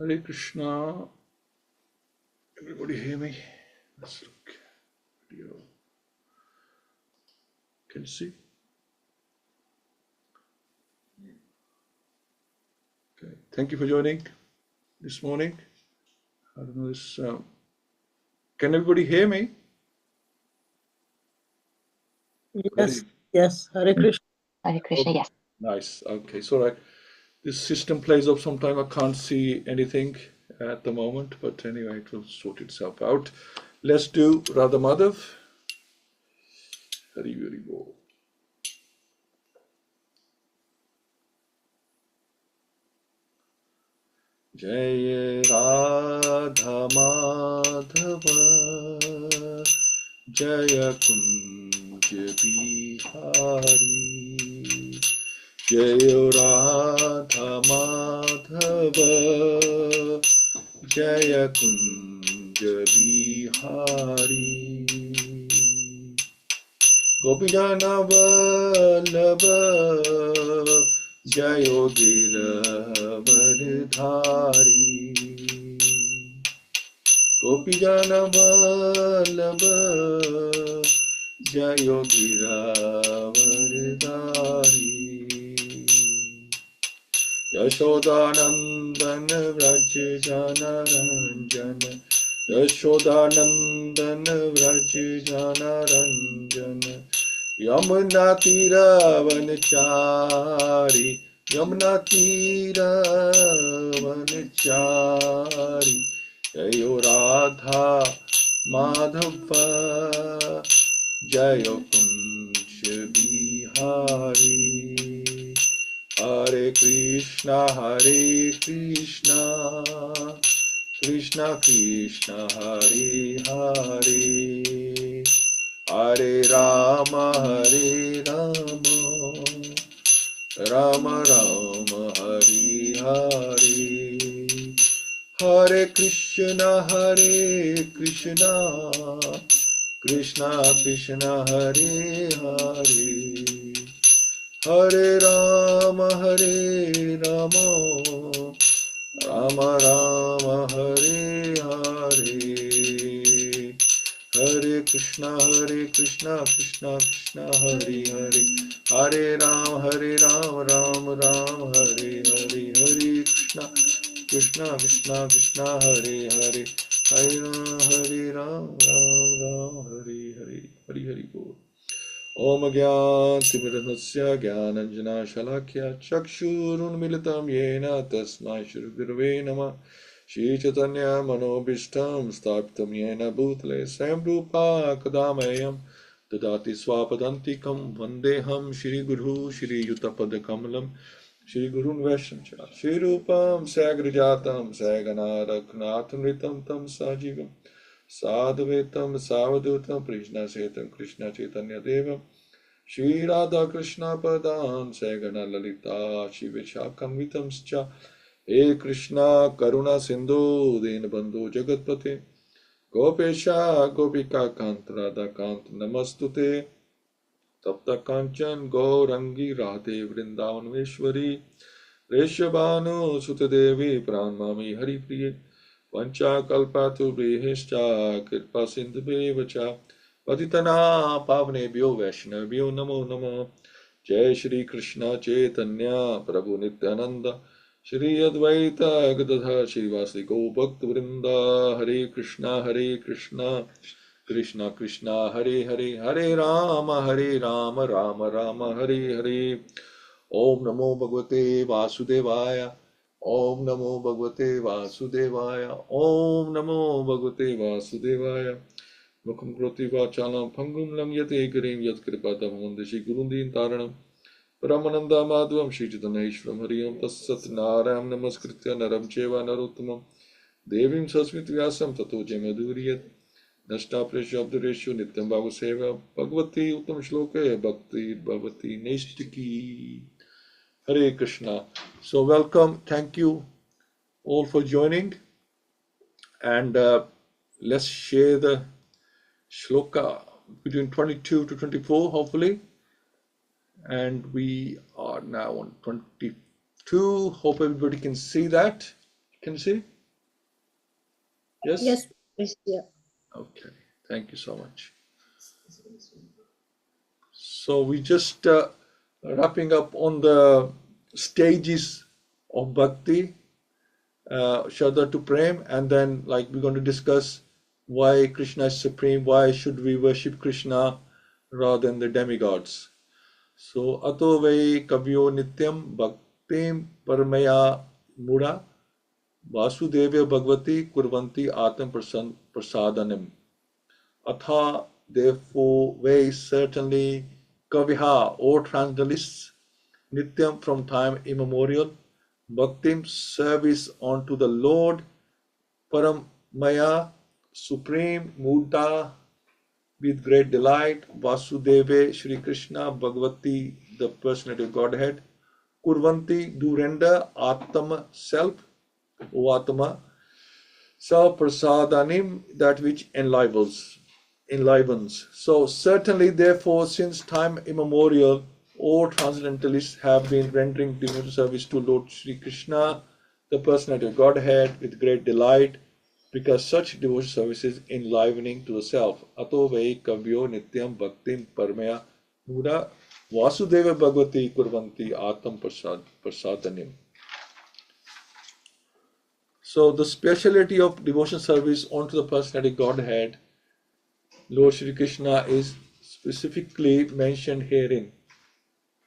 Hare Krishna. Everybody hear me? Let's look. Video. Can you see? Okay. Thank you for joining this morning. I don't know this. Can everybody hear me? Yes, yes. Hare Krishna. Hare Krishna, yes. Nice. Okay. So right. This system plays up sometime. I can't see anything at the moment, but anyway, it will sort itself out. Let's do Radha Madhav. Hari Hari Bol. Jai Radha Madhava Jaya Kunj Bihari Jaya Radha Madhava Jaya Kunj Bihari Gopijana Vallabha Jayo Giravardhari Gopijana Vallabha Jayo Giravardhari Yashodanandan Vraj Jana Ranjana Yashodanandan Vraj Jana Ranjana Yamuna Tira Vanachari Yamuna Tira Vanachari Jayo Radha Madhava Jayo Kunj Bihari Hare Krishna Krishna Krishna Hare Hare Hare Rama Rama Rama Hare Hare Hare Krishna Krishna Krishna Hare Hare Hare Rama Rama Rama Hare Hare Hare Krishna Krishna Krishna Hare Hare Hare Rama Rama Rama Hare Hare Hare Krishna Krishna Krishna Hare Hare Hare Rama Rama Hare Hare Hare Hare Bol Om Gyantimirasya Gyananjana Shalakya Chakshurunmilitam Yena Tasmai Shri Gurave Namah Shri Chaitanya Manobishtam Sthapitam Yena Bhutale Samrupa Kadamayam Dadati Swapadantikam Vandeham Shri Guru Shri Yutapada Kamalam Shri Gurun Vaishnava Shri Rupam Sagrajatam Sagana Raknatamritam Tam Sajivam Sadhuvetam Savadutam Krishna Setam Krishna Chaitanya Devam Shri Radha Krishna Padam Sagana Lalita Shivachakam Vitamscha He Krishna Karuna Sindhu Dinabandhu Jagatpate Gopesha Gopika Kant Radha Kant Namastute Tapta Kanchan Gaurangi Radhe Vrindavaneshwari Reshabhanu Sutadevi Pranmami Hari Priye Vancha Kalpatu Brihishcha Kirpa Sindhubevacha Patitana Pavnebhyo Vaishnavyo Namo Namo Jai Shri Krishna Chaitanya Prabhu Nityananda Shri Advaita Gadadhar Shri Go Bhakta Vrinda Hare Krishna Krishna Krishna Hare Hare Hare Rama Rama Rama Hare Hare Om Namo Bhagavate Vasudevaya Om Namo Bhagavate Vasudevaya Om Namo Bhagavate Vasudevaya Mukham Kroti Vachalam Pangum Langyate Karim Yat Kripatam Vandashi Gurundin Taranam Brahmananda Madhvam Shri Chaitanyeshwaram Hariyam Tassat Narayam Namaskritya Naram Cheva Narottamam Devim Sasmit Vyasam Tato Jamaduriyat Nashta Preshabdureshu Nityam Bhagavata-Sevayā Bhagavati Uttam Shloke Bhakti Bhavati Neshtiki Hare Krishna. So welcome, thank you all for joining, and let's share the shloka between 22 to 24 hopefully, and we are now on 22. Hope everybody can see that. Can you see? Yes? Yes, please, yeah. Okay. Thank you so much. So we just wrapping up on the stages of bhakti, Shraddha to Prem, and then like we're going to discuss why Krishna is supreme, why should we worship Krishna rather than the demigods. So ato vai kavyo nityam bhaktim paramaya mura vasudevya bhagavati kurvanti atam prasadanam. Atha, therefore, very certainly, Kaviha, or transcendentalists, Nityam from time immemorial, Bhaktim, service unto the Lord, Paramaya, supreme, Mudda, with great delight, Vasudeva, Shri Krishna, Bhagavati, the personality of Godhead, Kurvanti, do render, Atma, self, O Atma, Sa Prasadanim, that which enlivens. So certainly, therefore, since time immemorial, all transcendentalists have been rendering devotional service to Lord Sri Krishna, the personality of Godhead, with great delight, because such devotional service is enlivening to the self. Ato vai kavyo nityam bhaktim parmaya mura vasudeva bhagavati kurvanti atam prasadanim. So the speciality of devotional service onto the personality Godhead, Lord Shri Krishna, is specifically mentioned herein.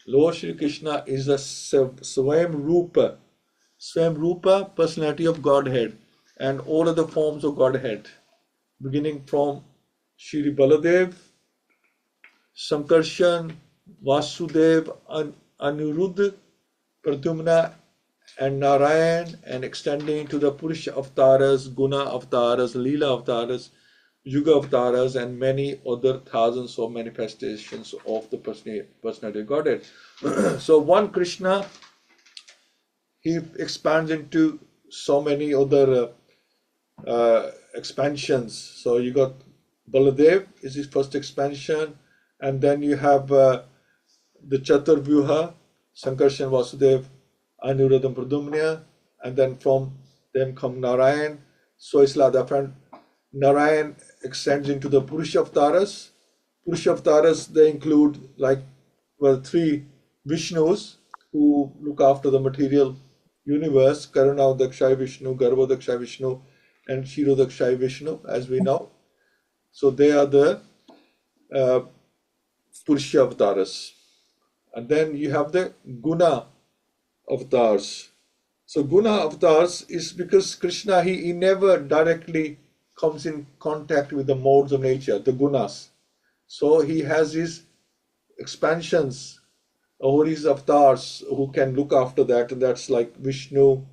Lord Shri Krishna is the Swam Rupa, personality of Godhead, and all other forms of Godhead, beginning from Shri Baladev, Sankarshan, Vasudev, Aniruddha, Pradyumna, and Narayan, and extending to the Purusha avatars, Guna avatars, Leela avatars, Yuga avatars, and many other thousands of manifestations of the personality of Godhead. So one Krishna, he expands into so many other expansions. So you got Baladev is his first expansion, and then you have the Chaturvyuha, Sankarshan, Vasudev, Aniruddha, and Pradyumna, and then from them come Narayan. So it's like that. Narayan extends into the Purusha avatars. Purusha avatars, they include three Vishnus who look after the material universe: Karunadakshay Vishnu, Garbhodakshay Vishnu, and Kshirodakshay Vishnu, as we know. So they are the Purusha avatars. And then you have the Guna avatars. So Guna avatars is because Krishna, he never directly comes in contact with the modes of nature, the gunas. So he has his expansions over his avatars who can look after that, and that's like Vishnu,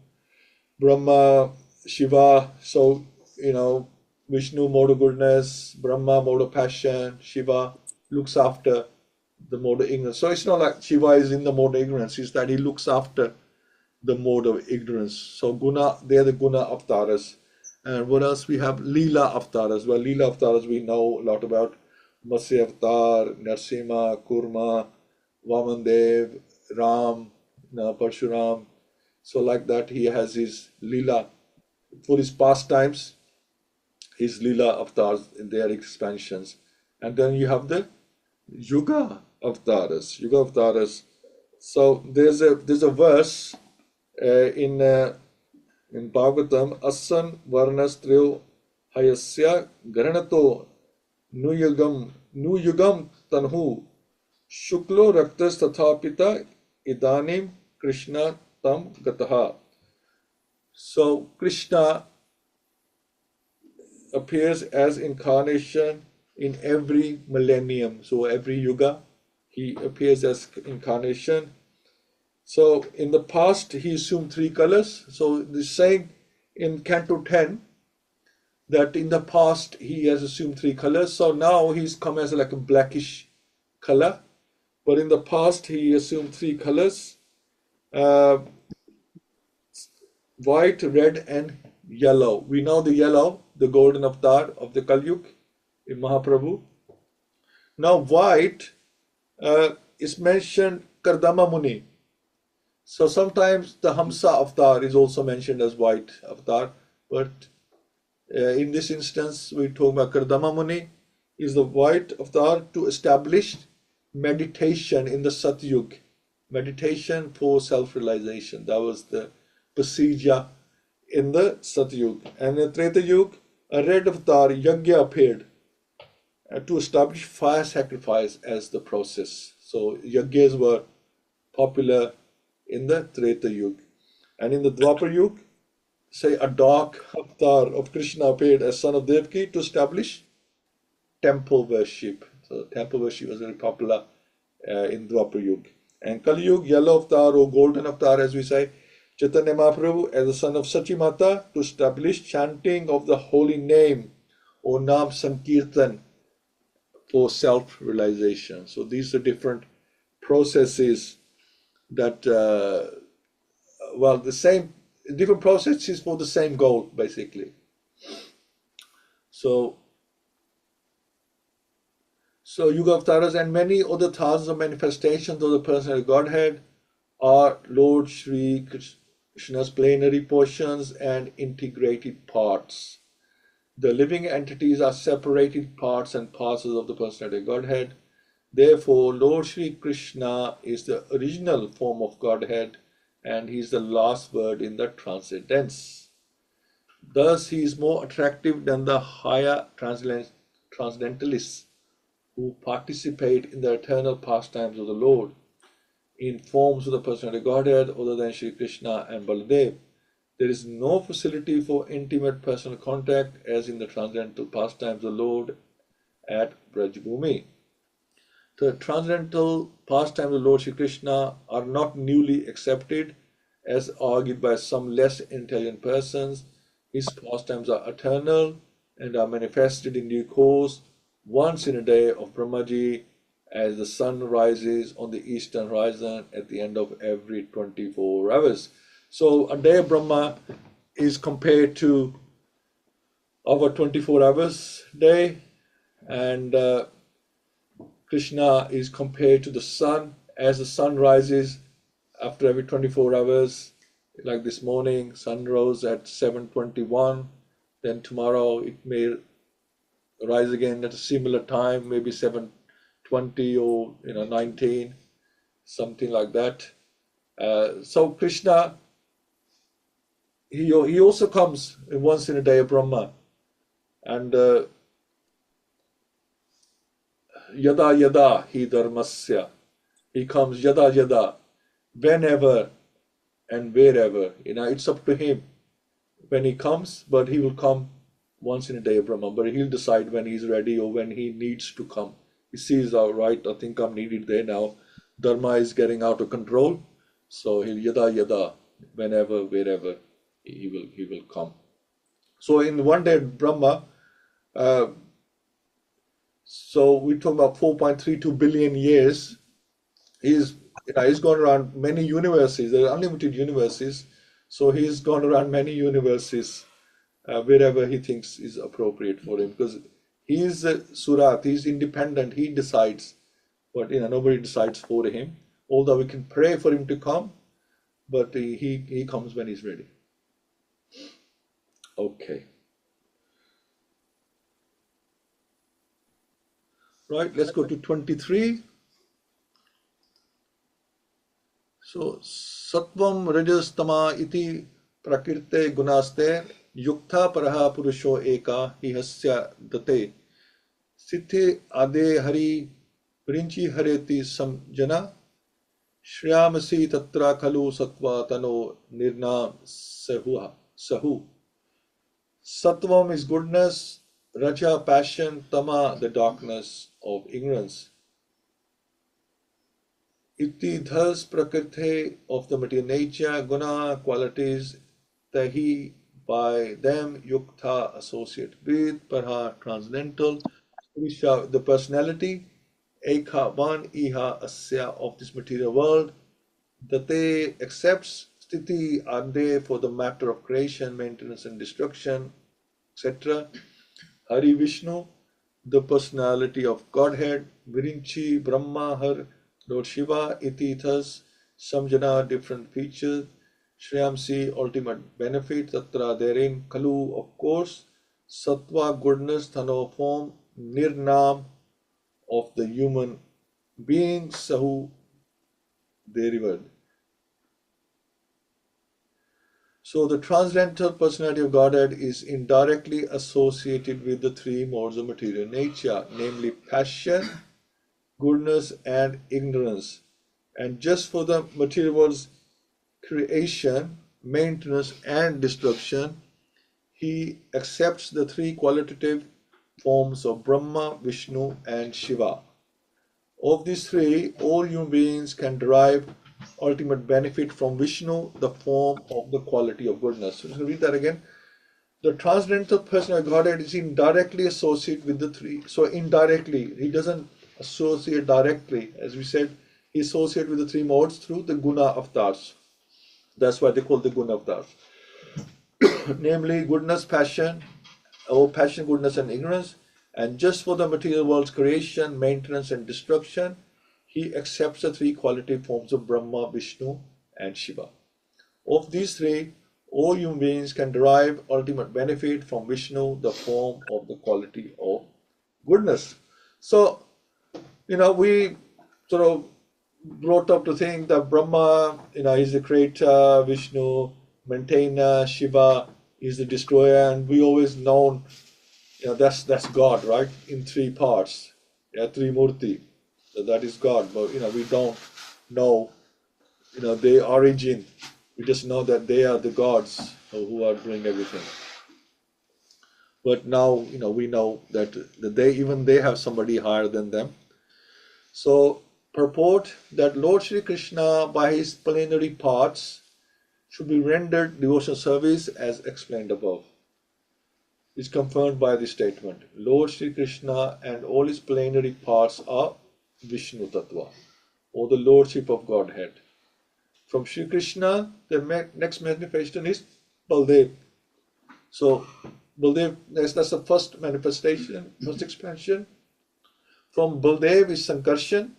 Brahma, Shiva. So, Vishnu, mode of goodness; Brahma, mode of passion; Shiva looks after the mode of ignorance. So it's not like Shiva is in the mode of ignorance, it's that he looks after the mode of ignorance. So Guna, they are the Guna avatars. And what else we have? Leela avatars. Well, Leela avatars we know a lot about. Matsya avatar, Narsimha, Kurma, Vamandev, Ram, Parshuram. So like that, he has his Leela. For his pastimes, his Leela avatars, their expansions. And then you have the Yuga avatars. Yuga avatars. So there's a verse in Bhagavatam, Asan Varnastryo Hayasya Garanato Nuyugam Tanhu Shuklo Raktas Tathapita Idanim Krishna Tam Gataha. So Krishna appears as incarnation in every millennium. So every yuga, he appears as incarnation. So in the past, he assumed three colors. So the saying in Canto 10 that in the past he has assumed three colors. So now he's come as like a blackish color. But in the past, he assumed three colors: white, red, and yellow. We know the yellow, the golden avatar of the Kalyug in Mahaprabhu. Now white is mentioned Kardama Muni. So sometimes the Hamsa avatar is also mentioned as white avatar, but in this instance we talk about Kardama Muni is the white avatar to establish meditation in the Satyug, meditation for self-realization. That was the procedure in the Satyug. And in Treta Yuga, a red avatar, Yajna, appeared to establish fire sacrifice as the process. So yajnas were popular in the Treta Yuga. And in the Dwapar Yuga, say a dark avatar of Krishna appeared as son of Devaki to establish temple worship. So temple worship was very popular in Dwapar Yuga. And Kali Yuga, yellow avatar or golden avatar as we say, Chaitanya Mahaprabhu as the son of Sachi Mata to establish chanting of the holy name or Nam Sankirtan for self-realization. So these are different processes that, the same, different processes for the same goal, basically. So Yuga Avtaras and many other thousands of manifestations of the personal Godhead are Lord Sri Krishna's plenary portions and integrated parts. The living entities are separated parts and parcels of the personality Godhead. Therefore, Lord Sri Krishna is the original form of Godhead and he is the last word in the transcendence. Thus, he is more attractive than the higher transcendentalists who participate in the eternal pastimes of the Lord in forms of the personality Godhead other than Sri Krishna and Baladev. There is no facility for intimate personal contact as in the transcendental pastimes of the Lord at Brajbhumi. The transcendental pastimes of Lord Sri Krishna are not newly accepted as argued by some less intelligent persons. His pastimes are eternal and are manifested in due course once in a day of Brahmaji as the sun rises on the eastern horizon at the end of every 24 hours. So a day of Brahma is compared to our 24 hours day, and Krishna is compared to the sun as the sun rises after every 24 hours. Like this morning, sun rose at 7:21, then tomorrow it may rise again at a similar time, maybe 7:20 or 19, something like that. So Krishna, he also comes once in a day of Brahma, and yada yada hi dharmasya, he comes yada yada, whenever and wherever. It's up to him when he comes, but he will come once in a day of Brahma, but he'll decide when he's ready or when he needs to come. He sees, all right, I think I'm needed there now. Dharma is getting out of control, so he'll yada yada, whenever, wherever he will come. So in one day Brahma, so we talk about 4.32 billion years. He's gone around many universes. There are unlimited universes, so he's gone around many universes wherever he thinks is appropriate for him, because he's Surat, he's independent, he decides, but nobody decides for him. Although we can pray for him to come, but he comes when he's ready. Okay. Right, let's go to 23. So, Sattvam Rajas Tama iti prakirte gunaste yukta paraha purusho eka hihasya date sithe ade hari princhi hareti samjana shriyamasi tatra khalu sattva tano nirna sahu. Sattvam is goodness, Raja passion, Tama the darkness of ignorance. Iti thus prakriti of the material nature, guna qualities, tahi by them yukta associate with, parha transcendental, the personality, ekha one, iha asya of this material world, date accepts, sthiti ade for the matter of creation, maintenance and destruction, etc. Hari Vishnu, the personality of Godhead, Virinchi, Brahma, Har, Lord Shiva, iti thus Samjana, different features. Shriyamsi, ultimate benefit. Tatra, therein. Kalu, of course. Sattva, goodness. Thano, form. Nirnam, of the human beings. Sahu, derivative. So the transcendental personality of Godhead is indirectly associated with the three modes of material nature, namely passion, goodness, and ignorance. And just for the material world's creation, maintenance, and destruction, he accepts the three qualitative forms of Brahma, Vishnu, and Shiva. Of these three, all human beings can derive ultimate benefit from Vishnu, the form of the quality of goodness. So, just read that again. The transcendental person of Godhead is indirectly associated with the three. So indirectly, he doesn't associate directly. As we said, he associates with the three modes through the guna avatars. That's why they call the guna avatars. Namely, goodness, passion, passion, goodness, and ignorance. And just for the material world's creation, maintenance, and destruction, he accepts the three qualitative forms of Brahma, Vishnu, and Shiva. Of these three, all human beings can derive ultimate benefit from Vishnu, the form of the quality of goodness. So, we sort of brought up to think that Brahma, is the creator, Vishnu, maintainer, Shiva is the destroyer, and we always known, that's God, right? In three parts, Trimurti, so that is God. But we don't know, their origin. We just know that they are the gods who are doing everything. But now, we know that they have somebody higher than them. So, purport that Lord Sri Krishna, by his plenary parts, should be rendered devotional service as explained above. Is confirmed by this statement. Lord Sri Krishna and all his plenary parts are Vishnu Tattva, or the Lordship of Godhead. From Sri Krishna, the next manifestation is Baldev. So, Baldev, that's the first manifestation, first expansion. From Baldev is Sankarshan.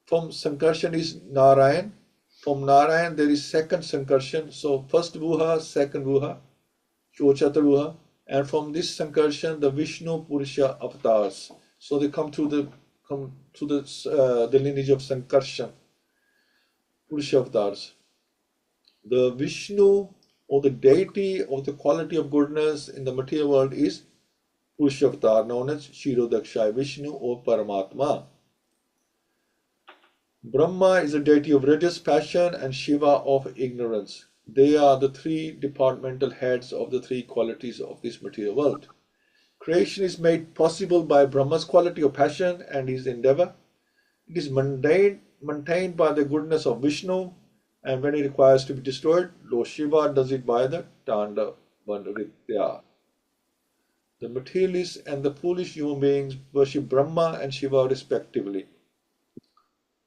From Sankarshan is Narayan. From Narayan, there is second Sankarshan. So, first Vuha, second Vuha, Chochatra Vuha. And from this Sankarshan, the Vishnu Purusha avatars. So they come through the lineage of Sankarshan, Purusha avatars. The Vishnu, or the deity of the quality of goodness in the material world, is Purusha avatar, known as Shirodakshaya Vishnu or Paramatma. Brahma is a deity of religious passion and Shiva of ignorance. They are the three departmental heads of the three qualities of this material world. Creation is made possible by Brahma's quality of passion and his endeavor. It is maintained by the goodness of Vishnu, and when it requires to be destroyed, Lord Shiva does it by the Tanda Vandritya. The materialists and the foolish human beings worship Brahma and Shiva respectively.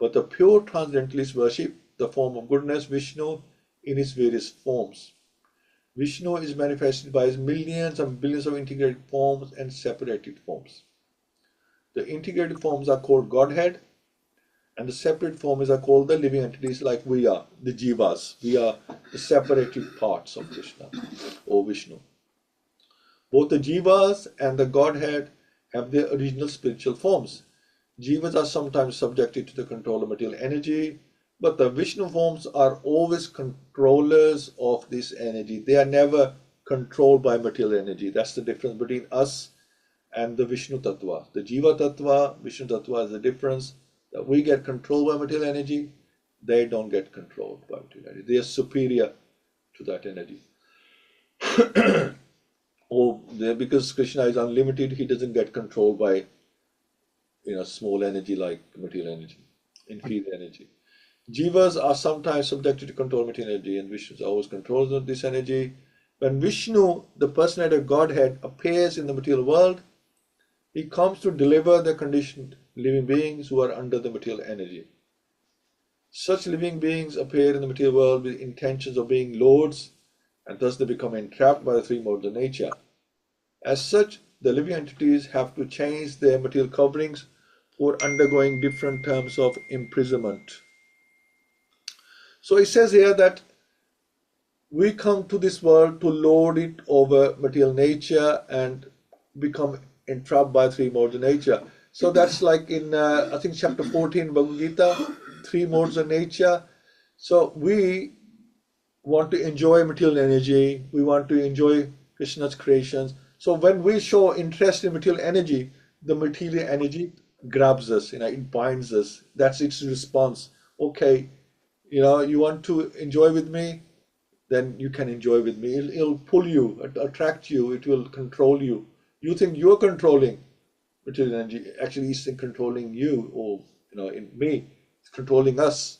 But the pure transcendentalists worship the form of goodness, Vishnu, in his various forms. Vishnu is manifested by his millions and billions of integrated forms and separated forms. The integrated forms are called Godhead, and the separate forms are called the living entities, like we are, the Jivas. We are the separated parts of Krishna or Vishnu. Both the Jivas and the Godhead have their original spiritual forms. Jivas are sometimes subjected to the control of material energy, but the Vishnu forms are always controllers of this energy. They are never controlled by material energy. That's the difference between us and the Vishnu Tattva. The Jiva Tattva, Vishnu Tattva is the difference, that we get controlled by material energy. They don't get controlled by material energy. They are superior to that energy. Because Krishna is unlimited, he doesn't get controlled by small energy like material energy, inferior energy. Jivas are sometimes subjected to control material energy, and Vishnu always controls this energy. When Vishnu, the personality of Godhead, appears in the material world, he comes to deliver the conditioned living beings who are under the material energy. Such living beings appear in the material world with intentions of being lords, and thus they become entrapped by the three modes of nature. As such, the living entities have to change their material coverings for undergoing different terms of imprisonment. So it says here that we come to this world to lord it over material nature and become entrapped by three modes of nature. So that's like in, I think, chapter 14, Bhagavad-Gita, three modes of nature. So we want to enjoy material energy. We want to enjoy Krishna's creations. So when we show interest in material energy, the material energy grabs us, it binds us. That's its response. Okay, you want to enjoy with me, then you can enjoy with me. It'll pull you, attract you, it will control you. You think you're controlling material energy, actually it's controlling you, or in me, it's controlling us.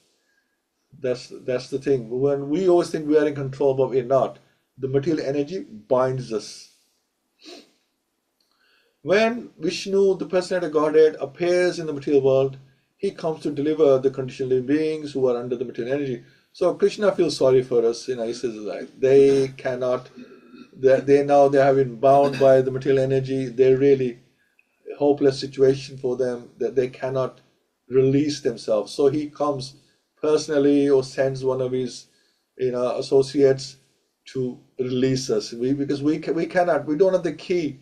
That's the thing. When we always think we are in control, but we're not. The material energy binds us. When Vishnu, the personality of Godhead, appears in the material world, he comes to deliver the conditioned living beings who are under the material energy. So Krishna feels sorry for us. He says that they cannot. They now they have been bound by the material energy. They're really hopeless situation for them, that they cannot release themselves. So he comes personally or sends one of his associates to release us. Because we cannot. We don't have the key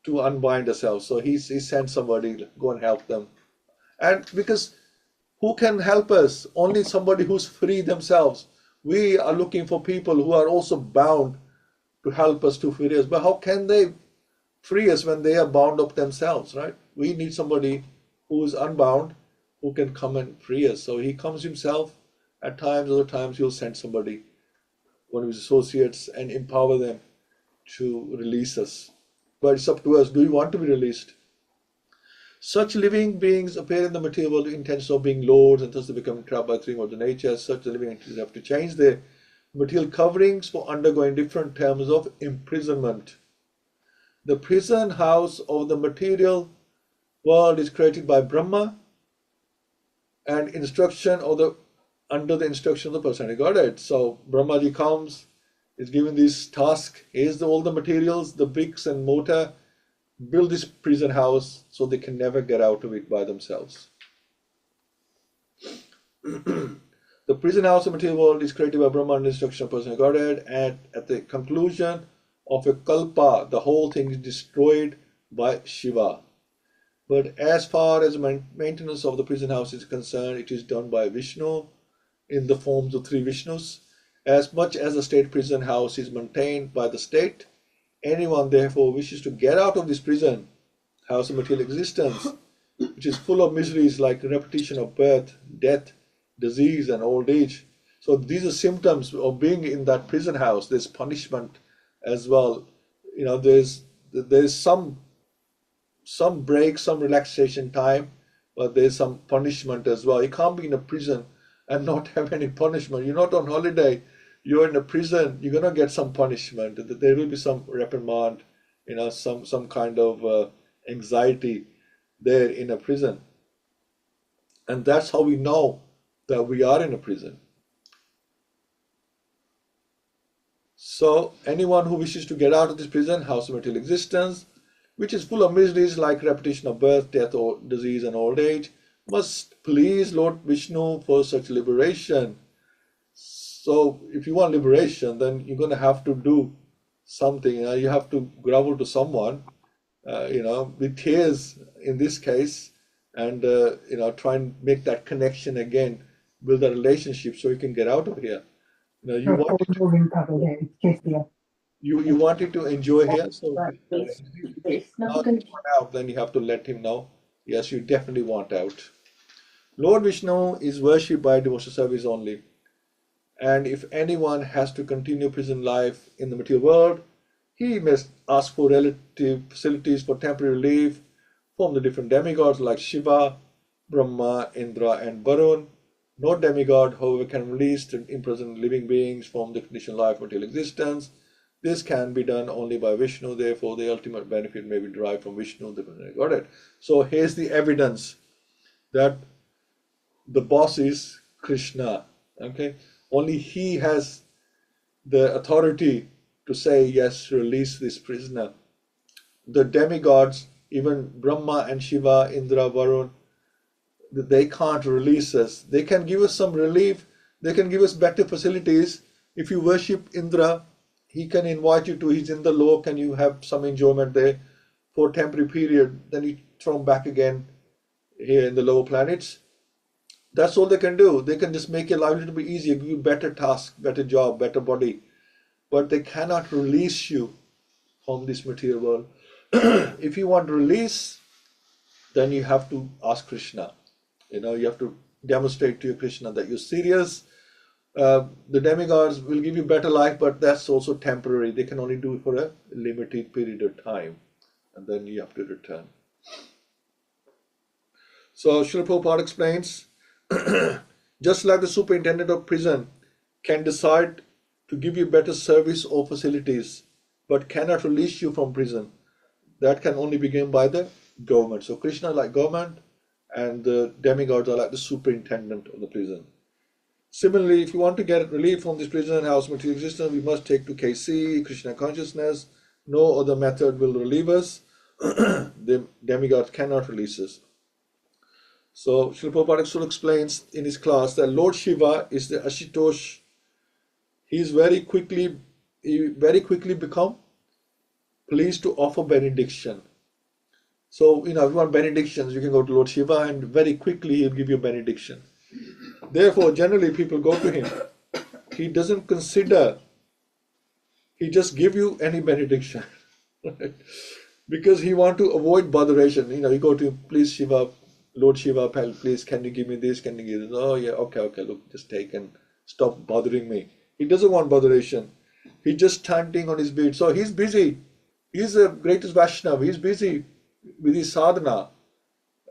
to unbind ourselves. So he sent somebody, go and help them. And because who can help us? Only somebody who's free themselves. We are looking for people who are also bound to help us to free us. But how can they free us when they are bound up themselves, right? We need somebody who is unbound, who can come and free us. So he comes himself. At times, other times he'll send somebody, one of his associates, and empower them to release us. But it's up to us. Do we want to be released? Such living beings appear in the material world with intention of being lords, and thus they become trapped by three modes of nature. Such living entities have to change their material coverings for undergoing different terms of imprisonment. The prison house of the material world is created by Brahma and under the instruction of the personality Godhead. So Brahmaji comes, is given this task. Here's all the materials, the bricks and mortar. Build this prison house so they can never get out of it by themselves. The prison house of the material world is created by Brahma and instruction of personal Godhead, and at the conclusion of a kalpa, the whole thing is destroyed by Shiva. But as far as maintenance of the prison house is concerned, it is done by Vishnu in the forms of three Vishnus. As much as the state prison house is maintained by the state, anyone therefore wishes to get out of this prison house of material existence, which is full of miseries like repetition of birth, death, disease, and old age. So these are symptoms of being in that prison house. There's punishment as well. There's some break, some relaxation time, but there's some punishment as well. You can't be in a prison and not have any punishment. You're not on holiday. You're in a prison, you're going to get some punishment. There will be some reprimand, some kind of anxiety there in a prison. And that's how we know that we are in a prison. So anyone who wishes to get out of this prison house of material existence, which is full of miseries like repetition of birth, death, or disease, and old age, must please Lord Vishnu for such liberation. So if you want liberation, then you're going to have to do something. You have to grovel to someone, with tears in this case, and try and make that connection again, build a relationship so you can get out of here. You wanted to enjoy here, so now you want out, then you have to let him know. Yes, you definitely want out. Lord Vishnu is worshipped by devotional service only. And if anyone has to continue prison life in the material world, he must ask for relative facilities for temporary relief from the different demigods like Shiva, Brahma, Indra, and Varun. No demigod, however, can release the imprisoned living beings from the conditioned life of material existence. This can be done only by Vishnu, therefore the ultimate benefit may be derived from Vishnu, the Godhead. So here's the evidence that the boss is Krishna. Okay? Only he has the authority to say, yes, release this prisoner. The demigods, even Brahma and Shiva, Indra, Varun, they can't release us. They can give us some relief. They can give us better facilities. If you worship Indra, he can invite you to his Indra lok and you have some enjoyment there for a temporary period. Then you throw back again here in the lower planets. That's all they can do. They can just make your life a little bit easier, give you better task, better job, better body. But they cannot release you from this material world. If you want release, then you have to ask Krishna. You have to demonstrate to your Krishna that you're serious. The demigods will give you better life, but that's also temporary. They can only do it for a limited period of time, and then you have to return. So Srila Prabhupada explains, just like the superintendent of prison can decide to give you better service or facilities, but cannot release you from prison, that can only be given by the government. So Krishna is like government, and the demigods are like the superintendent of the prison. Similarly, if you want to get relief from this prison house material existence, we must take to KC, Krishna consciousness. No other method will relieve us. The demigods cannot release us. So Srila Prabhupada explains in his class that Lord Shiva is the Ashutosh. He very quickly become pleased to offer benediction. So, if you want benedictions, you can go to Lord Shiva and very quickly he'll give you a benediction. Therefore, generally people go to him. He doesn't consider, he just give you any benediction. Right? Because he want to avoid botheration. You go to him, please Shiva, Lord Shiva, please can you give me this, can you give this? Oh yeah, okay, look, just take and stop bothering me. He doesn't want botheration. He's just chanting on his beat. So he's busy. He's the greatest Vaishnava. He's busy with his sadhana,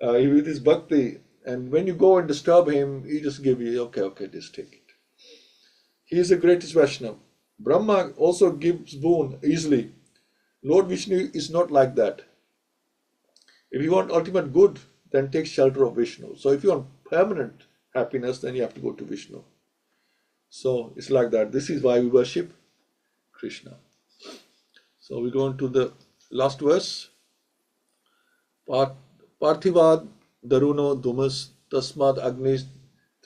with his bhakti. And when you go and disturb him, he just give you, okay, just take it. He is the greatest Vaishnava. Brahma also gives boon easily. Lord Vishnu is not like that. If you want ultimate good, then take shelter of Vishnu. So if you want permanent happiness, then you have to go to Vishnu. So it's like that. This is why we worship Krishna. So we go on to the last verse. Parthivad daruno dumas tasmad agnis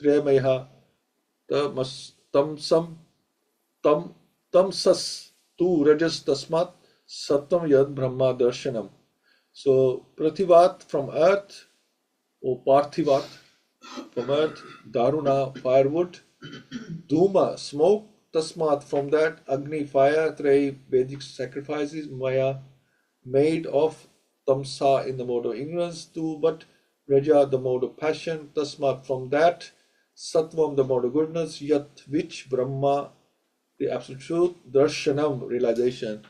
tremeha tamsas tu rajas tasmat satam yad brahma darshanam. So Prathivat from earth, or Parthivat from earth, Daruna firewood, Duma smoke, Tasmat from that, Agni fire, Trei Vedic sacrifices, Maya made of, Tamsa in the mode of ignorance, Tu but Raja the mode of passion, Tasmat from that, Sattvam the mode of goodness, Yat which Brahma the absolute truth, Darshanam realization,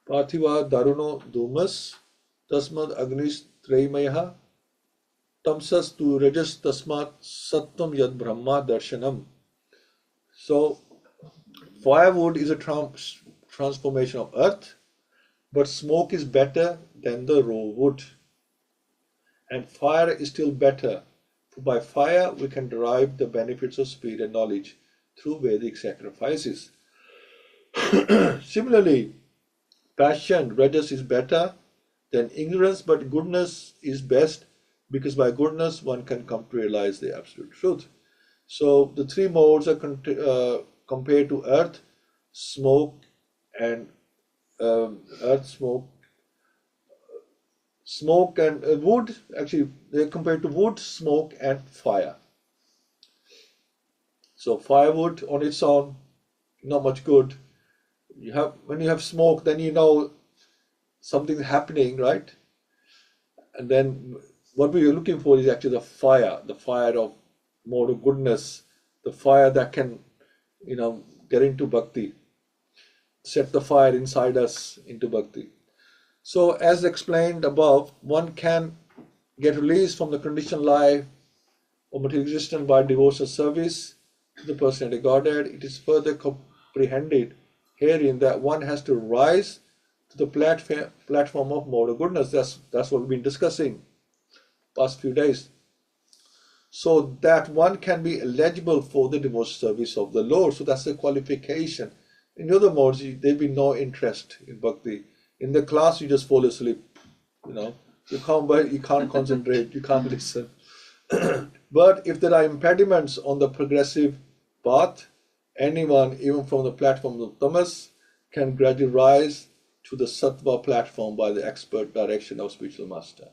Parthiva Daruno Dumas, Tasmad Agnis Traimayaha, Tamsas tu Rajas Tasmat Sattvam Yad Brahma Darshanam. So, firewood is a transformation of earth, but smoke is better than the raw wood. And fire is still better. For by fire we can derive the benefits of spirit and knowledge through Vedic sacrifices. Similarly, passion, rajas is better than ignorance, but goodness is best because by goodness one can come to realize the absolute truth. So the three modes are compared to earth, smoke, and smoke and wood. Actually, they're compared to wood, smoke, and fire. So firewood on its own, not much good. When you have smoke, then you know something's happening, right? And then what we are looking for is actually the fire of more of goodness, the fire that can, get into bhakti, set the fire inside us into bhakti. So as explained above, one can get released from the conditioned life or material existence by devotional service to the personality Godhead. It is further comprehended herein that one has to rise to the platform of moral goodness. That's what we've been discussing past few days. So that one can be eligible for the devotional service of the Lord. So that's the qualification. In the other modes, there'll be no interest in bhakti. In the class, you just fall asleep. You can't concentrate, you can't listen. But if there are impediments on the progressive path, anyone, even from the platform of tamas, can gradually rise to the sattva platform by the expert direction of spiritual master.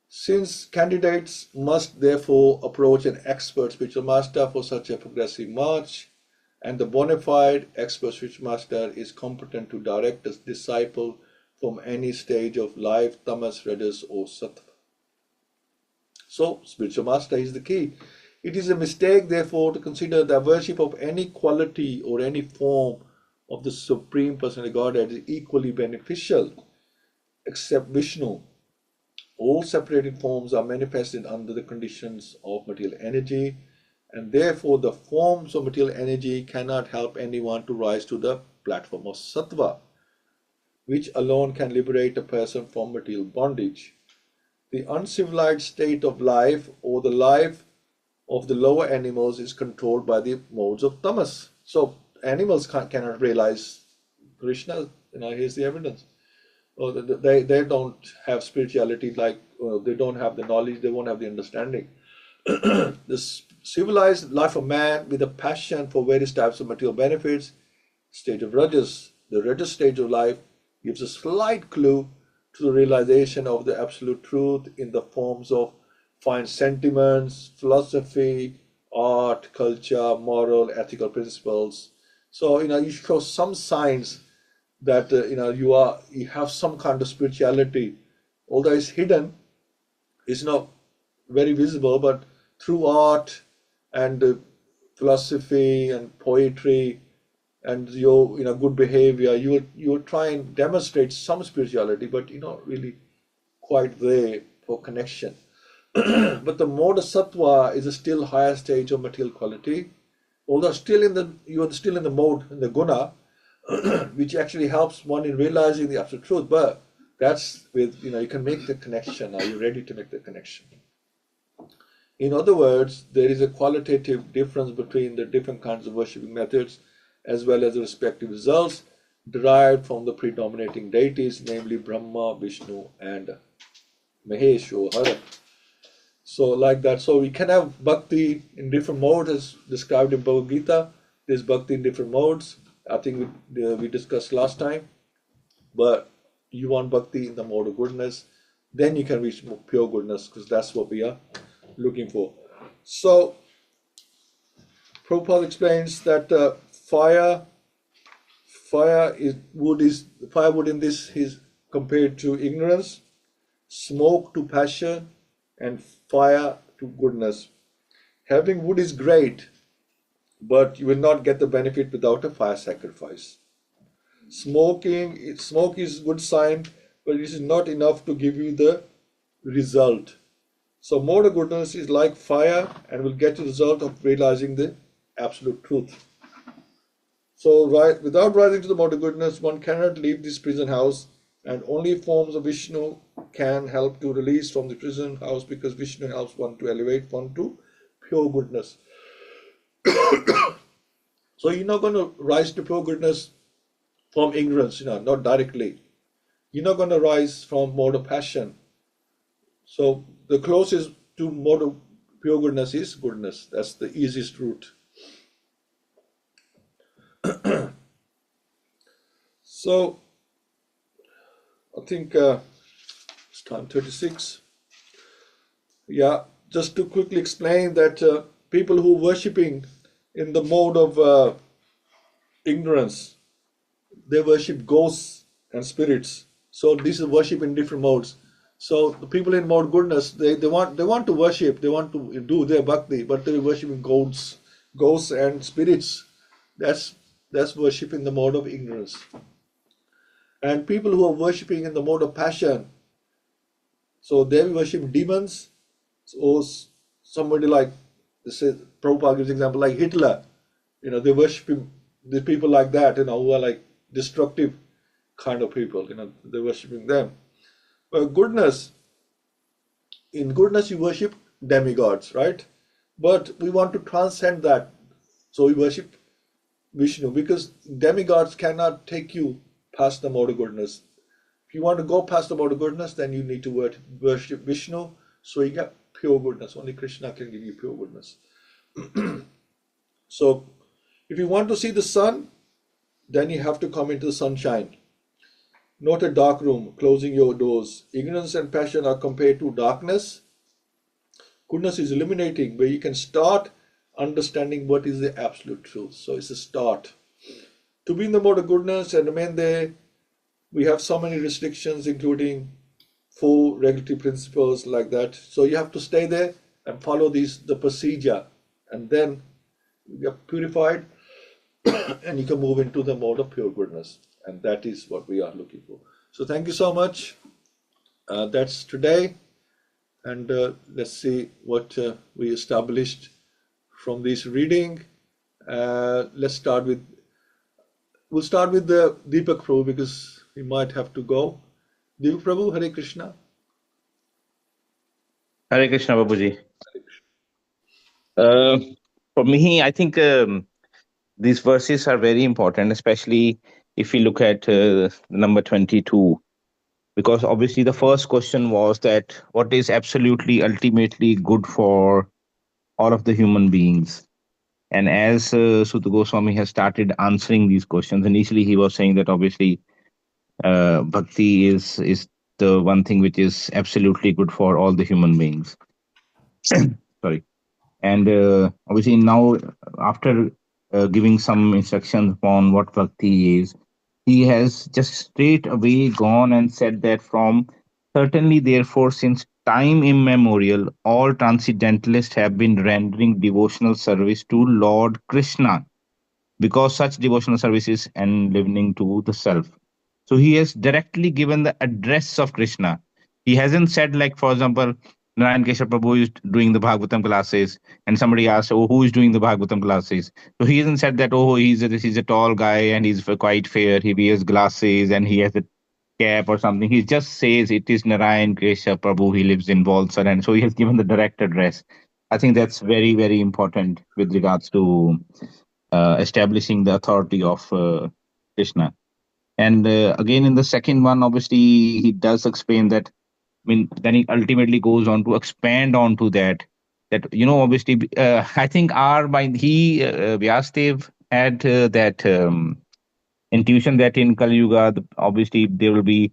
Since candidates must therefore approach an expert spiritual master for such a progressive march, and the bona fide expert spiritual master is competent to direct a disciple from any stage of life, tamas, rajas, or sattva. So, spiritual master is the key. It is a mistake, therefore, to consider the worship of any quality or any form of the Supreme Personality of Godhead is equally beneficial, except Vishnu. All separated forms are manifested under the conditions of material energy, and therefore the forms of material energy cannot help anyone to rise to the platform of sattva, which alone can liberate a person from material bondage. The uncivilized state of life, or the life of the lower animals, is controlled by the modes of tamas. So animals cannot realize Krishna. Here's the evidence. They don't have spirituality, like they don't have the knowledge, they won't have the understanding. The civilized life of man with a passion for various types of material benefits, stage of rajas, the rajas stage of life, gives a slight clue to the realization of the absolute truth in the forms of fine sentiments, philosophy, art, culture, moral, ethical principles. So you show some signs that you have some kind of spirituality, although it's hidden, it's not very visible, but through art and philosophy and poetry and your good behavior, you will try and demonstrate some spirituality, but you're not really quite there for connection. But the mode of sattva is a still higher stage of material quality, although you are still in the mode, in the guna, which actually helps one in realizing the absolute truth. But that's with you can make the connection. Are you ready to make the connection? In other words, there is a qualitative difference between the different kinds of worshipping methods, as well as the respective results derived from the predominating deities, namely Brahma, Vishnu, and Mahesh or Hara. So like that. So we can have bhakti in different modes as described in Bhagavad-Gita. There's bhakti in different modes. I think we discussed last time. But you want bhakti in the mode of goodness, then you can reach pure goodness, because that's what we are looking for. So Prabhupada explains that firewood in this is compared to ignorance, smoke to passion, and fire to goodness. Having wood is great, but you will not get the benefit without a fire sacrifice. Smoke is good sign, but it is not enough to give you the result. So mode of goodness is like fire and will get the result of realizing the absolute truth. So without rising to the mode of goodness, one cannot leave this prison house, and only forms of Vishnu can help to release from the prison house, because Vishnu helps one to elevate one to pure goodness. So you're not going to rise to pure goodness from ignorance, not directly. You're not going to rise from mode of passion. So the closest to mode of pure goodness is goodness. That's the easiest route. So I think it's time 36. Yeah, just to quickly explain that people who are worshipping in the mode of ignorance, they worship ghosts and spirits. So this is worship in different modes. So the people in mode goodness, they want to worship, they want to do their bhakti, but they're worshiping ghosts and spirits. That's worship in the mode of ignorance. And people who are worshipping in the mode of passion, so they worship demons, or somebody like, Prabhupada gives example like Hitler. They worship the people like that, who are like destructive kind of people. They're worshipping them. But in goodness you worship demigods, right? But we want to transcend that, so we worship Vishnu, because demigods cannot take you past the mode of goodness. If you want to go past the mode of goodness, then you need to worship Vishnu, so you get pure goodness. Only Krishna can give you pure goodness. So, if you want to see the sun, then you have to come into the sunshine, not a dark room, closing your doors. Ignorance and passion are compared to darkness. Goodness is illuminating, where you can start understanding what is the absolute truth. So, it's a start. To be in the mode of goodness and remain there, we have so many restrictions, including four regulatory principles like that. So you have to stay there and follow the procedure, and then you get purified and you can move into the mode of pure goodness. And that is what we are looking for. So thank you so much. That's today. And let's see what we established from this reading. We'll start with the Deepak Prabhu, because we might have to go. Deepak Prabhu, Hare Krishna. Hare Krishna, Babuji. For me, I think these verses are very important, especially if we look at number 22, because obviously the first question was that what is absolutely ultimately good for all of the human beings. And as Sutta Goswami has started answering these questions, initially he was saying that obviously bhakti is the one thing which is absolutely good for all the human beings. Sorry. And obviously now, after giving some instructions upon what bhakti is, he has just straight away gone and said that from certainly, therefore, since time immemorial, all transcendentalists have been rendering devotional service to Lord Krishna, because such devotional service is enlivening to the self. So he has directly given the address of Krishna. He hasn't said, like, for example, Narayan Keshav Prabhu is doing the Bhagavatam classes, and somebody asks, oh, who is doing the Bhagavatam classes? So he hasn't said that, oh, he's a tall guy and he's quite fair, he wears glasses and he has a cap or something. He just says it is Narayan Keshav Prabhu, he lives in Valsar, and so he has given the direct address. I think that's very, very important with regards to establishing the authority of Krishna. And again, in the second one, obviously, he does explain that. I mean, then he ultimately goes on to expand onto that. That, obviously, I think our mind, Vyastev had that intuition that in Kali Yuga, obviously, there will be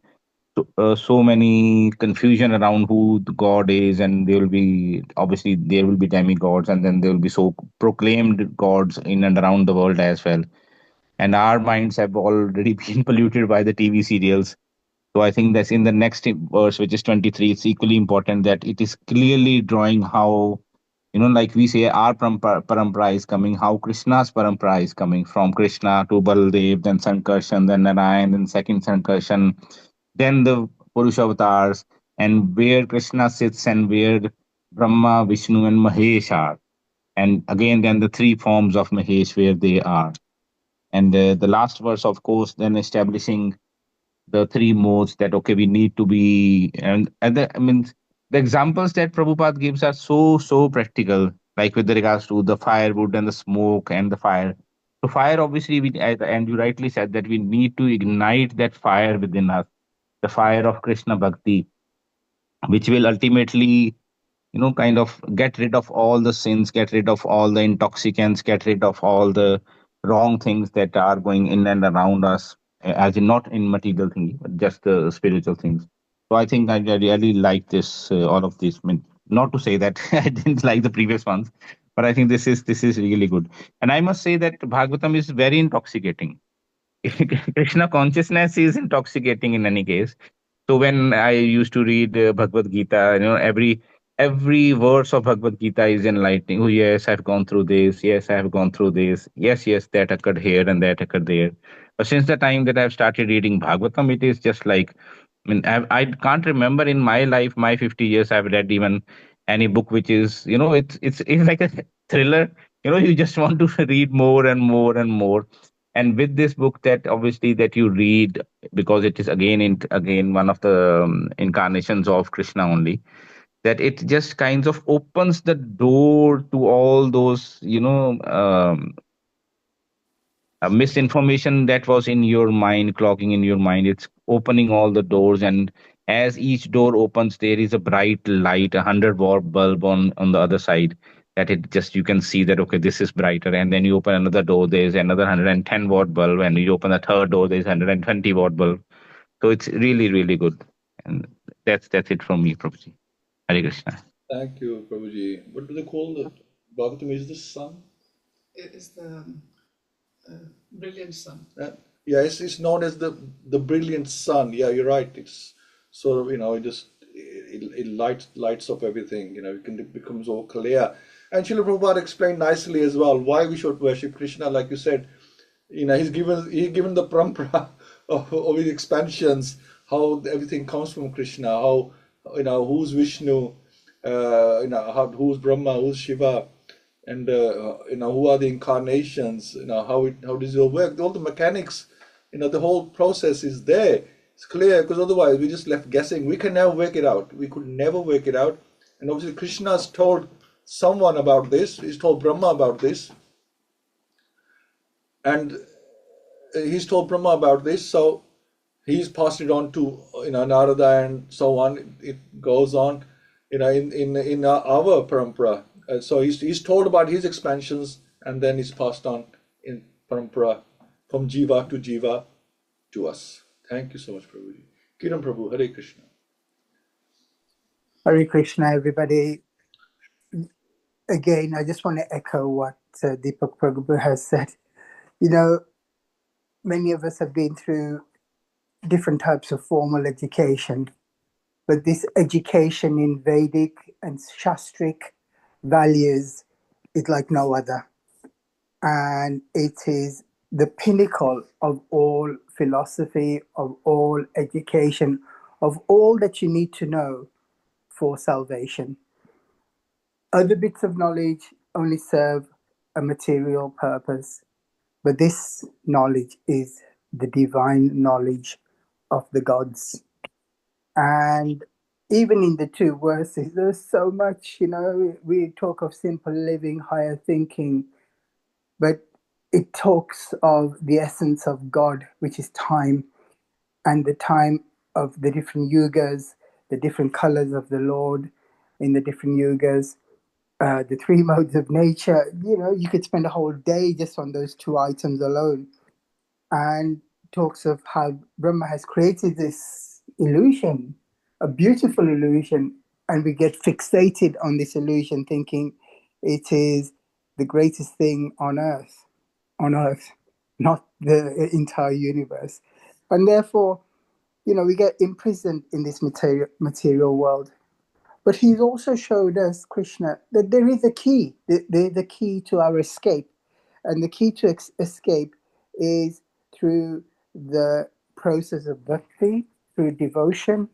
so many confusion around who the god is, and there will be demigods, and then there will be so proclaimed gods in and around the world as well. And our minds have already been polluted by the TV serials. So I think that's in the next verse, which is 23. It's equally important that it is clearly drawing how, like we say, our parampara is coming, how Krishna's parampara is coming from Krishna to Baldev, then Sankarshan, then Narayan, then second Sankarshan, then the Purusha avatars, and where Krishna sits and where Brahma, Vishnu, and Mahesh are. And again, then the three forms of Mahesh where they are. And the last verse, of course, then establishing the three modes that, okay, we need to be, I mean, the examples that Prabhupada gives are so practical, like with regards to the firewood and the smoke and the fire. So fire, obviously, and you rightly said that we need to ignite that fire within us, the fire of Krishna Bhakti, which will ultimately, kind of get rid of all the sins, get rid of all the intoxicants, get rid of all the wrong things that are going in and around us, as in not in material things, but just the spiritual things. So I think I really like this, all of this. I mean, not to say that I didn't like the previous ones, but I think this is really good. And I must say that Bhagavatam is very intoxicating. Krishna consciousness is intoxicating in any case. So when I used to read Bhagavad-Gita, every verse of Bhagavad-Gita is enlightening. Oh yes, I've gone through this. Yes, I have gone through this. Yes, that occurred here and that occurred there. But since the time that I've started reading Bhagavatam, it is just like, I mean, I can't remember in my life, my 50 years, I've read even any book which is, it's like a thriller. You just want to read more and more and more. And with this book, that obviously that you read, because it is again one of the incarnations of Krishna only, that it just kinds of opens the door to all those misinformation that was in your mind, clogging in your mind. It's opening all the doors, and as each door opens, there is a bright light, 100-watt bulb on the other side, that it just, you can see that, okay, this is brighter. And then you open another door, there's another 110 watt bulb. And you open the third door, there's 120 watt bulb. So it's really, really good. And that's it from me, Prabhuji. Hare Krishna. Thank you, Prabhuji. What do they call the Bhagavatam? Is the sun? It is the brilliant sun. Yeah, it's known as the brilliant sun. Yeah, you're right. It's sort of, it lights up everything. It becomes all clear. And Srila Prabhupada explained nicely as well why we should worship Krishna. Like you said, he's given the parampara of his expansions, how everything comes from Krishna, how who's Vishnu, who's Brahma, who's Shiva, and who are the incarnations, how does it all work, all the mechanics, the whole process is there. It's clear, because otherwise we just left guessing. We can never work it out. We could never work it out. And obviously Krishna has told someone about this. He's told Brahma about this, and he's told Brahma about this, so he's passed it on to Narada and so on. It goes on in our parampara. So he's told about his expansions, and then it's passed on in parampara from jiva to us. Thank you so much, Prabhuji. Kiran Prabhu, Hare Krishna. Hare Krishna, everybody. Again, I just want to echo what Deepak Prabhu has said. Many of us have been through different types of formal education, but this education in Vedic and Shastric values is like no other. And it is the pinnacle of all philosophy, of all education, of all that you need to know for salvation. Other bits of knowledge only serve a material purpose, but this knowledge is the divine knowledge of the gods. And even in the two verses, there's so much, we talk of simple living, higher thinking, but it talks of the essence of God, which is time, and the time of the different yugas, the different colors of the Lord in the different yugas, the three modes of nature. You could spend a whole day just on those two items alone. And talks of how Brahma has created this illusion, a beautiful illusion, and we get fixated on this illusion thinking it is the greatest thing on earth, not the entire universe. And therefore, we get imprisoned in this material world. But he's also showed us, Krishna, that there is a key, the key to our escape. And the key to escape is through the process of bhakti, through devotion.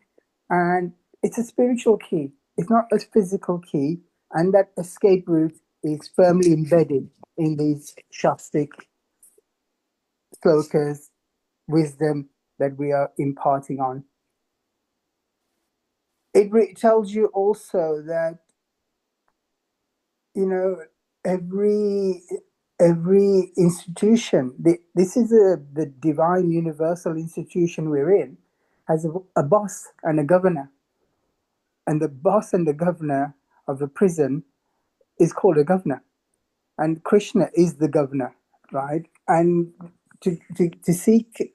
And it's a spiritual key. It's not a physical key. And that escape route is firmly embedded in these Shastric slokas, wisdom that we are imparting on. It tells you also that, every institution, this is the divine universal institution we're in, has a boss and a governor. And the boss and the governor of a prison is called a governor. And Krishna is the governor, right? And to seek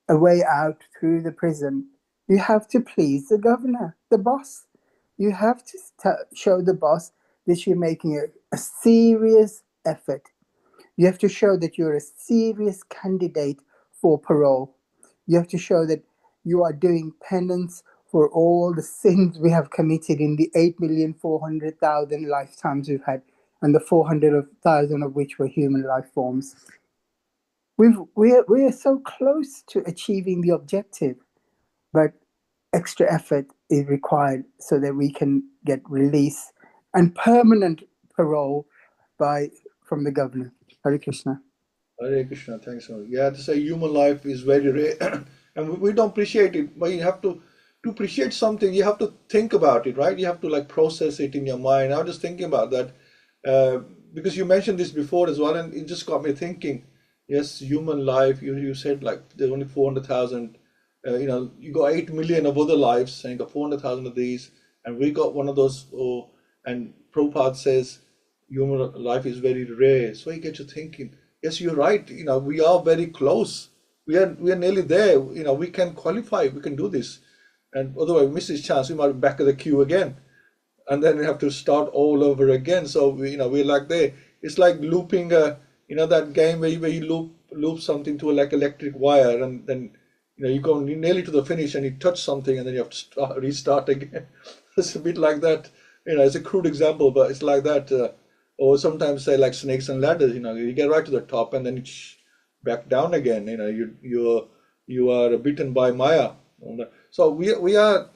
a way out through the prison, you have to please the governor, the boss. You have to show the boss that you're making a serious effort. You have to show that you're a serious candidate for parole. You have to show that you are doing penance for all the sins we have committed in the 8,400,000 lifetimes we've had, and the 400,000 of which were human life forms. We are so close to achieving the objective, but extra effort is required so that we can get release and permanent parole from the governor. Hare Krishna. Hare Krishna, thanks so much. Yeah, to say human life is very rare and we don't appreciate it, but you have to appreciate something, you have to think about it, right? You have to process it in your mind. I was just thinking about that because you mentioned this before as well, and it just got me thinking. Yes, human life, you said there's only 400,000, you got 8 million of other lives, and you got 400,000 of these, and we got one of those, and Prabhupada says human life is very rare. So you get to thinking, yes, you're right. We are very close. We are nearly there. We can qualify. We can do this. And otherwise, we miss this chance. We might be back of the queue again, and then we have to start all over again. So we're like there. It's like looping that game where you loop something to like electric wire, and then you go nearly to the finish and you touch something and then you have to restart again. It's a bit like that. It's a crude example, but it's like that. Or sometimes say like snakes and ladders. You get right to the top and then back down again. You are bitten by Maya. So we are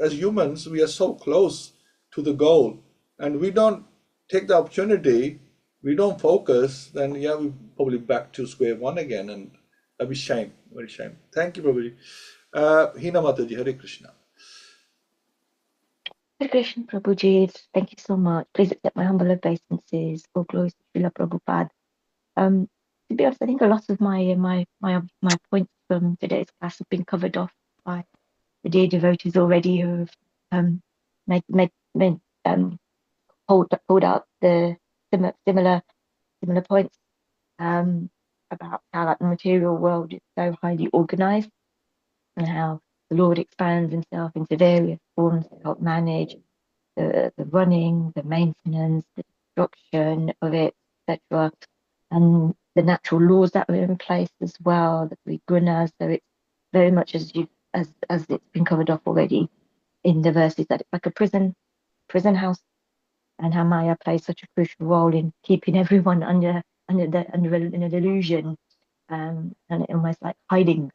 as humans, we are so close to the goal, and we don't take the opportunity, we don't focus, then we probably back to square one again, and that'd be shame, very shame. Thank you, Prabhuji. Hina Mataji, Hare Krishna. Hare Krishna, Prabhuji. Thank you so much. Please accept my humble obeisances. All glories to Srila Prabhupada. To be honest, I think a lot of my points from today's class have been covered off by the dear devotees already, who have pulled out the similar points about how like the material world is so highly organized, and how the Lord expands himself into various forms to help manage the running, the maintenance, the destruction of it, etc. And the natural laws that are in place as well, the three gunas. So it's very much as it's been covered off already in the verses, that it's like a prison house, and how Maya plays such a crucial role in keeping everyone under an illusion, and almost like hiding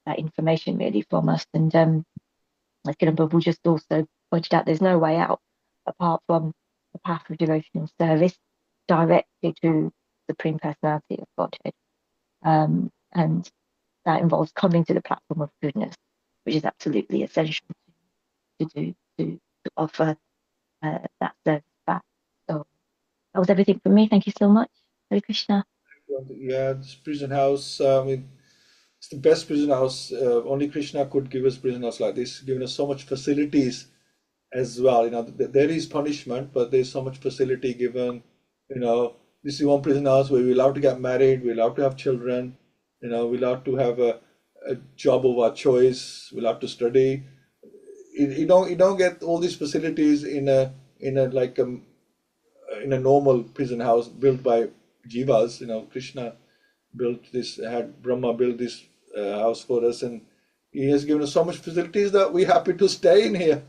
that information really from us. And as Kiran Prabhu just also pointed out, there's no way out apart from the path of devotional service directly to Supreme Personality of Godhead. And that involves coming to the platform of goodness, which is absolutely essential to do, to offer that service back. So that was everything from me. Thank you so much. Hare Krishna. Yeah, this prison house, it's the best prison house. Only Krishna could give us prison house like this, giving us so much facilities as well. There is punishment, but there's so much facility given. This is one prison house where we're allowed to get married, we're allowed to have children, we're allowed to have a job of our choice, we're allowed to study. You don't get all these facilities in a normal prison house built by jivas. Krishna had Brahma build this house for us, and he has given us so much facilities that we're happy to stay in here.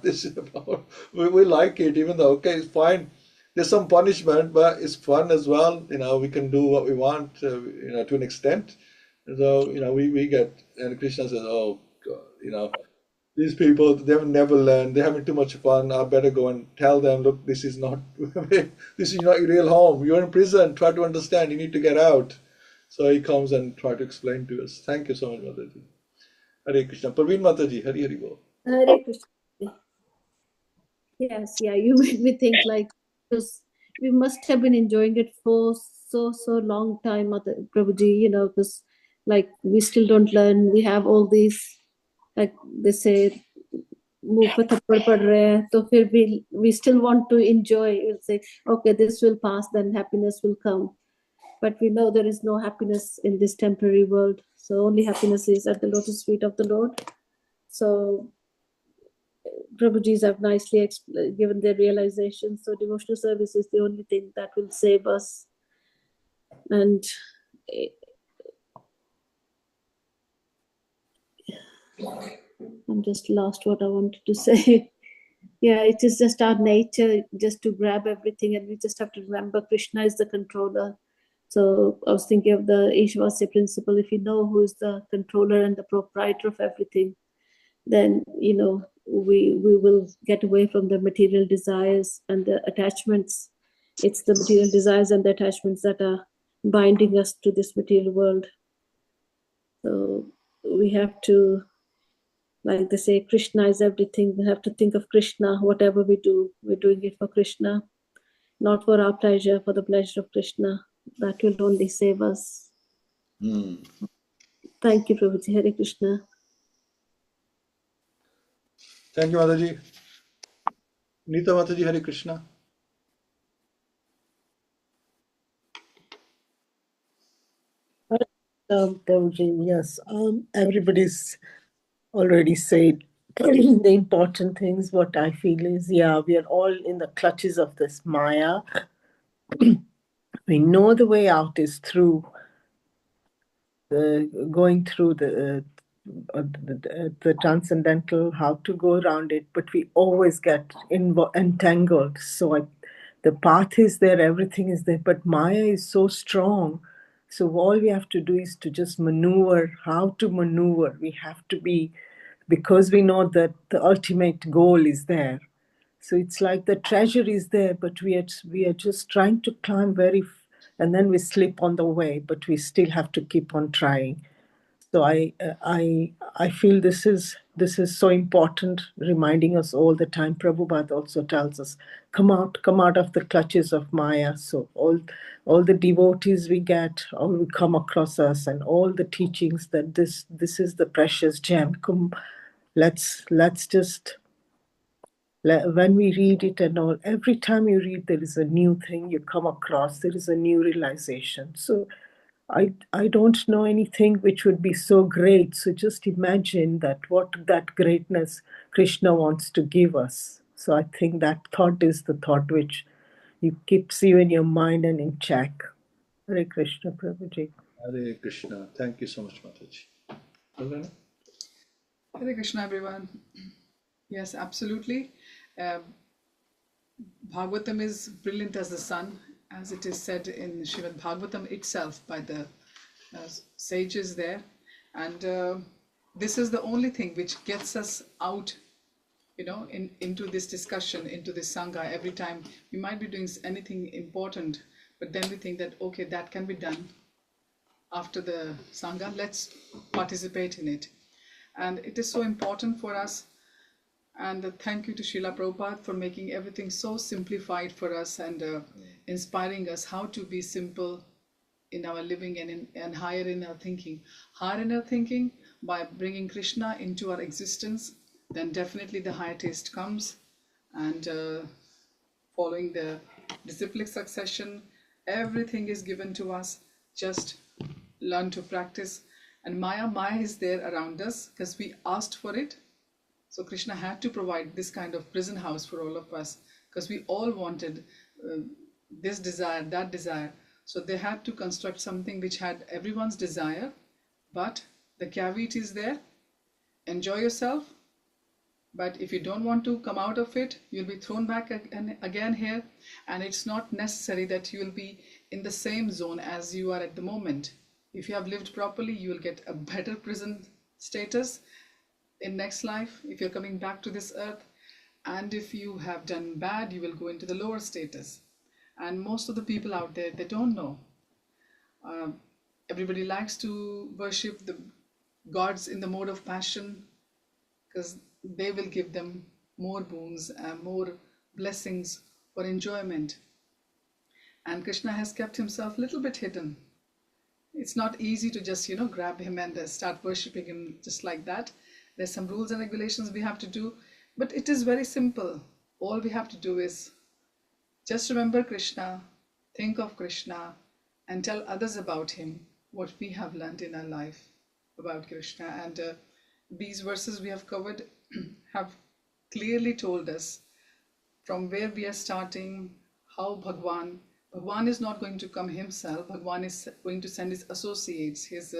This is about, we like it, even though it's fine. There's some punishment, but it's fun as well. We can do what we want, to an extent. So we get, and Krishna says, oh God, these people, they've never learned, they're having too much fun. I better go and tell them, look, this is not your real home. You're in prison. Try to understand. You need to get out. So he comes and try to explain to us. Thank you so much, Mataji. Hare Krishna. Parveen Mataji, Hare Hare Bol. Hare Krishna. Yes, you made me think like, because we must have been enjoying it for so long time, Mother Prabhuji, because like we still don't learn. We have all these, like they say, we still want to enjoy. We'll say, okay, this will pass, then happiness will come. But we know there is no happiness in this temporary world. So only happiness is at the lotus feet of the Lord. So Prabhujis have nicely given their realization. So devotional service is the only thing that will save us. And I'm just lost what I wanted to say. Yeah, it is just our nature just to grab everything, and we just have to remember Krishna is the controller. So I was thinking of the Ishvasya principle. If you know who is the controller and the proprietor of everything, then we will get away from the material desires and the attachments. It's the material desires and the attachments that are binding us to this material world. So we have to, like they say, Krishna is everything. We have to think of Krishna. Whatever we do, we're doing it for Krishna, not for our pleasure, for the pleasure of Krishna. That will only save us. Thank you, Prabhuji. Hare Krishna. Thank you, Mataji. Nita Mataji, Hare Krishna. Prabhuji, yes, everybody's already said the important things. What I feel is, yeah, we are all in the clutches of this Maya. We know the way out is through going through the transcendental, how to go around it, but we always get entangled. So the path is there, everything is there, but Maya is so strong. So all we have to do is to just maneuver, how to maneuver. We have to be, because we know that the ultimate goal is there. So it's like the treasure is there, but we are just trying to climb and then we slip on the way, but we still have to keep on trying. So I feel this is so important, reminding us all the time. Prabhupada also tells us, come out of the clutches of Maya. So all the devotees we get, all will come across us, and all the teachings that this is the precious gem. Come, let's just when we read it and all, every time you read, there is a new thing you come across. There is a new realization. So I don't know anything which would be so great. So just imagine what that greatness Krishna wants to give us. So I think that thought is the thought which keeps you in your mind and in check. Hare Krishna, Prabhuji. Hare Krishna. Thank you so much, Mataji. Vandana? Hare Krishna, everyone. Yes, absolutely. Bhagavatam is brilliant as the sun, as it is said in Srimad Bhagavatam itself by the sages there. And this is the only thing which gets us out, into this discussion, into this Sangha. Every time we might be doing anything important, but then we think that, okay, that can be done after the Sangha. Let's participate in it. And it is so important for us. And thank you to Srila Prabhupada for making everything so simplified for us and inspiring us how to be simple in our living and higher in our thinking. Higher in our thinking by bringing Krishna into our existence, then definitely the higher taste comes. And following the disciplic succession, everything is given to us. Just learn to practice. And Maya is there around us because we asked for it. So Krishna had to provide this kind of prison house for all of us because we all wanted this desire, that desire. So they had to construct something which had everyone's desire, but the caveat is there. Enjoy yourself, but if you don't want to come out of it, you'll be thrown back again here, and it's not necessary that you will be in the same zone as you are at the moment. If you have lived properly, you will get a better prison status in next life if you're coming back to this earth, and if you have done bad, you will go into the lower status. And most of the people out there, they don't know. Everybody likes to worship the gods in the mode of passion because they will give them more boons and more blessings for enjoyment. And Krishna has kept himself a little bit hidden. It's not easy to just grab him and start worshipping him just like that. There's some rules and regulations we have to do, but it is very simple. All we have to do is just remember Krishna, think of Krishna, and tell others about him, what we have learned in our life about Krishna. And these verses we have covered have clearly told us from where we are starting, how Bhagwan is not going to come himself. Bhagwan is going to send his associates, his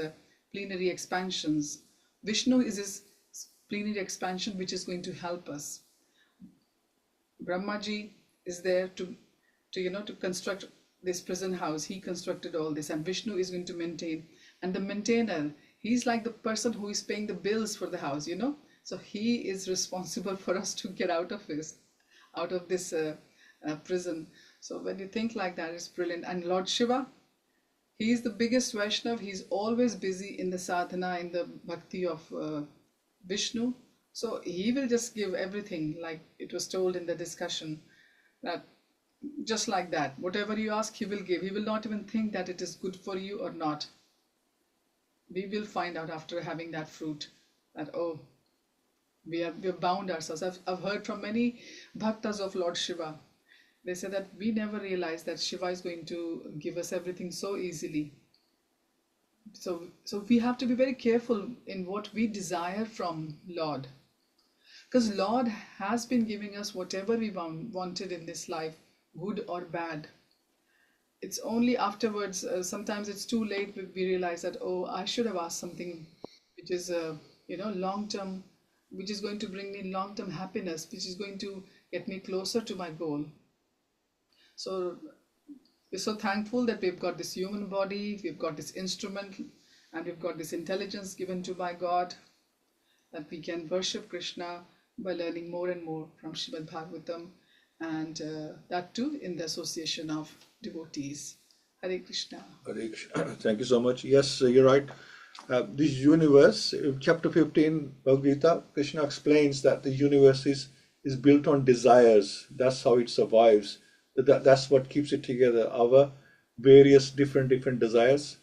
plenary expansions. Vishnu is his plenary expansion which is going to help us. Brahmaji is there to construct this prison house. He constructed all this, and Vishnu is going to maintain. And the maintainer, he's like the person who is paying the bills for the house, So he is responsible for us to get out of this prison. So when you think like that, it's brilliant. And Lord Shiva, he is the biggest Vaishnav. He's always busy in the sadhana, in the bhakti of Vishnu. So he will just give everything, like it was told in the discussion, that just like that, whatever you ask, he will give. He will not even think that it is good for you or not. We will find out after having that fruit that, oh, We have bound ourselves. I've heard from many bhaktas of Lord Shiva. They say that we never realized that Shiva is going to give us everything so easily. So we have to be very careful in what we desire from Lord. Because Lord has been giving us whatever we wanted in this life, good or bad. It's only afterwards, sometimes it's too late, we realize that, oh, I should have asked something which is, long-term, which is going to bring me long-term happiness, which is going to get me closer to my goal. So we're so thankful that we've got this human body, we've got this instrument, and we've got this intelligence given to by God, that we can worship Krishna by learning more and more from Srimad Bhagavatam, and that too in the association of devotees. Hare Krishna. Hare Krishna. Thank you so much. Yes, you're right. This universe, chapter 15, Bhagavad-Gita, Krishna explains that the universe is built on desires. That's how it survives. That's what keeps it together. Our various different desires.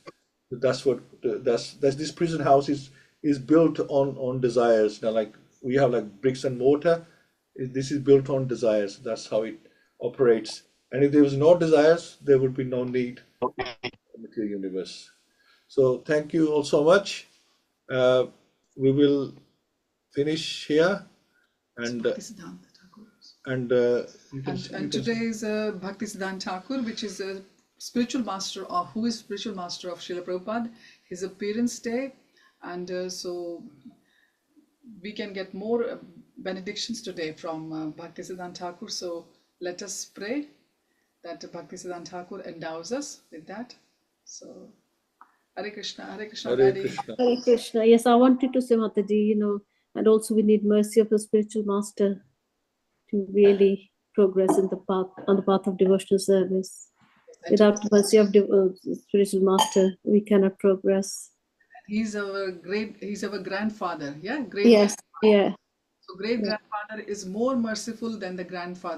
That's this prison house is built on desires. Now, like we have like bricks and mortar. This is built on desires. That's how it operates. And if there was no desires, there would be no need for the material universe. So thank you all so much. We will finish here, and today is Bhaktisiddhanta Thakur, which is a spiritual master, or who is spiritual master of Srila Prabhupada. His appearance day, and so we can get more benedictions today from Bhaktisiddhanta Thakur. So let us pray that Bhaktisiddhanta Thakur endows us with that. So Hare Krishna, Hare Krishna, Hare Krishna. Hare Krishna. Yes, I wanted to say, Mataji, and also we need mercy of a spiritual master to really progress in the path, on the path of devotional service. Without the mercy of spiritual master, we cannot progress. He's our grandfather, yeah? Yes, yeah. So great grandfather is more merciful than the grandfather.